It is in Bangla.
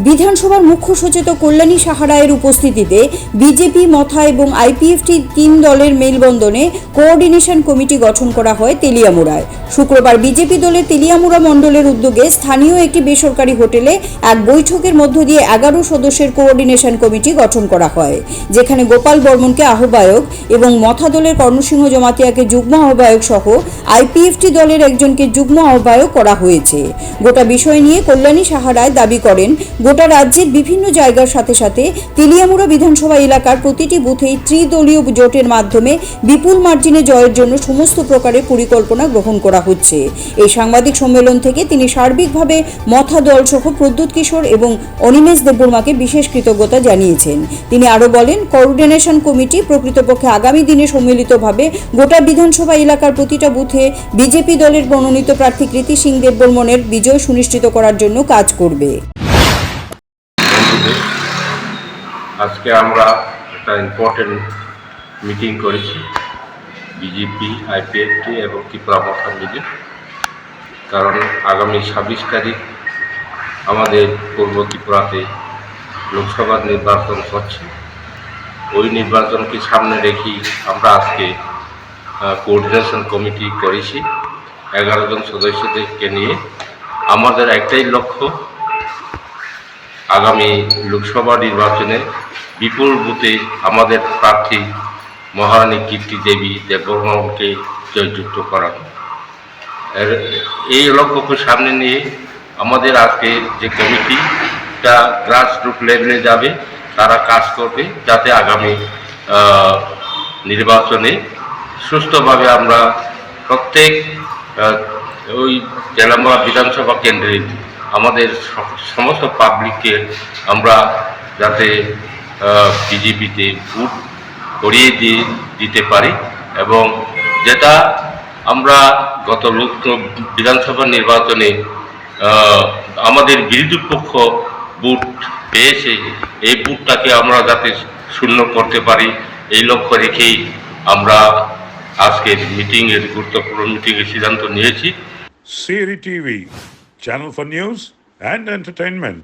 বিধানসভার মুখ্য সচেতক কল্যাণী সাহা রায়ের উপস্থিতিতে বিজেপি, মথা এবং আইপিএফটি 3 দলের মেলবন্ধনে কোঅর্ডিনেশন কমিটি গঠন করা হয় তেলিয়ামুড়ায়। শুক্রবার বিজেপি দলের তেলিয়ামুড়া মণ্ডলের উদ্যোগে স্থানীয় একটি বেসরকারি হোটেলে এক বৈঠকের মধ্য দিয়ে 11 সদস্যের কোঅর্ডিনেশন কমিটি গঠন করা হয়, যেখানে গোপাল বর্মনকে আহ্বায়ক এবং মথা দলের কর্ণসিংহ জমাতিয়াকে যুগ্ম আহ্বায়ক সহ আইপিএফটি দলের একজনকে যুগ্ম আহ্বায়ক করা হয়েছে। গোটা বিষয় নিয়ে কল্যাণী সাহা রায় দাবি করেন, গোটা রাজ্যের বিভিন্ন জায়গার সাথে সাথে তেলিয়ামুড়া বিধানসভা এলাকার প্রতিটি বুথেই ত্রিদলীয় জোটের মাধ্যমে বিপুল মার্জিনে জয়ের জন্য সমস্ত প্রকারের পরিকল্পনা গ্রহণ করা হচ্ছে। এই সাংবাদিক সম্মেলন থেকে তিনি সার্বিকভাবে মথা দল সহ প্রদ্যুৎ কিশোর এবং অনিমেষ দেববর্মাকে বিশেষ কৃতজ্ঞতা জানিয়েছেন। তিনি আরও বলেন, কোঅর্ডিনেশন কমিটি প্রকৃতপক্ষে আগামী দিনে সম্মিলিতভাবে গোটা বিধানসভা এলাকার প্রতিটা বুথে বিজেপি দলের মনোনীত প্রার্থী কৃতি সিং দেববর্মনের বিজয় সুনিশ্চিত করার জন্য কাজ করবে। আজকে আমরা একটা ইম্পর্টেন্ট মিটিং করেছি বিজেপি, আইপিএফটি এবং ত্রিপুরা মথা মিলে, কারণ আগামী 26 তারিখ আমাদের পূর্ব ত্রিপুরাতে লোকসভা নির্বাচন হচ্ছে। ওই নির্বাচনকে সামনে রেখেই আমরা আজকে কোঅর্ডিনেশন কমিটি করেছি 11 জন সদস্যদেরকে নিয়ে। আমাদের একটাই লক্ষ্য, আগামী লোকসভা নির্বাচনে বিপুল বুথে আমাদের প্রার্থী মহারানী কীর্তি দেবী দেববর্মাকে জয়যুক্ত করানো। এই লক্ষ্যকে সামনে নিয়ে আমাদের আজকে যে কমিটিটা গ্রাসরুট লেভেলে যাবে, তারা কাজ করবে যাতে আগামী নির্বাচনে সুষ্ঠুভাবে আমরা প্রত্যেক ওই তেলিয়ামুড়া বিধানসভা কেন্দ্রে আমাদের সমস্ত পাবলিককে আমরা যাতে বিজেপিতে ভোট করিয়ে দিতে পারি, এবং যেটা আমরা গত বিধানসভা নির্বাচনে আমাদের বিরোধী পক্ষ ভোট পেয়েছে, এই ভোটটাকে আমরা যাতে শূন্য করতে পারি, এই লক্ষ্য রেখেই আমরা আজকের মিটিংয়ের গুরুত্বপূর্ণ মিটিংয়ের সিদ্ধান্ত নিয়েছি। CRI TV, channel for news and entertainment.